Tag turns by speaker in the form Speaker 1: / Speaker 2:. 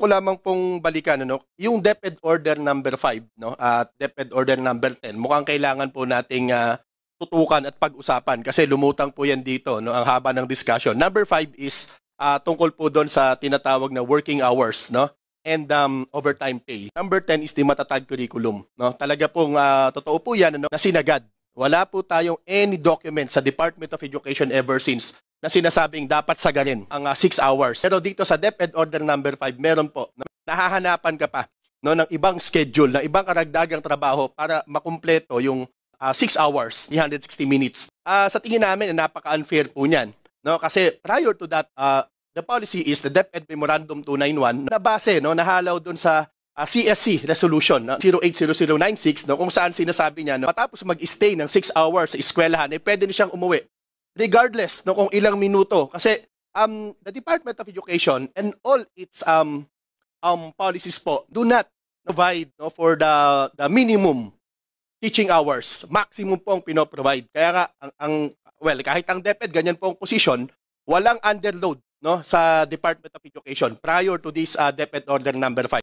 Speaker 1: gusto ko lamang pong balikan ano, yung DepEd Order number 5 no at DepEd Order number 10. Mukhang kailangan po nating tutukan at pag-usapan kasi lumutang po yan dito no ang haba ng discussion. Number 5 is tungkol po doon sa tinatawag na working hours no and overtime pay. Number 10 is the matatag curriculum no. Talaga pong totoo po yan ano, na sinagad. Wala po tayong any document sa Department of Education ever since na sinasabing dapat sagarin ang 6 hours. Pero dito sa DepEd Order number 5, meron po, nahahanapan ka pa no, ng ibang schedule, ng ibang karagdagang trabaho para makumpleto yung 6 hours, 360 minutes. Sa tingin namin, napaka-unfair po niyan. No? Kasi prior to that, the policy is the DepEd Memorandum 291 na base, no, nahalaw doon sa CSC resolution no, 080096 no, kung saan sinasabi niya no, matapos mag-stay ng 6 hours sa eskwelahan, pwede na siyang umuwi regardless no kung ilang minuto kasi the Department of Education and all its policies po do not provide no for the minimum teaching hours. Maximum po ang pino-provide. Kaya nga kahit ang DepEd ganyan po ang position, walang underload no sa Department of Education prior to this DepEd Order number 5.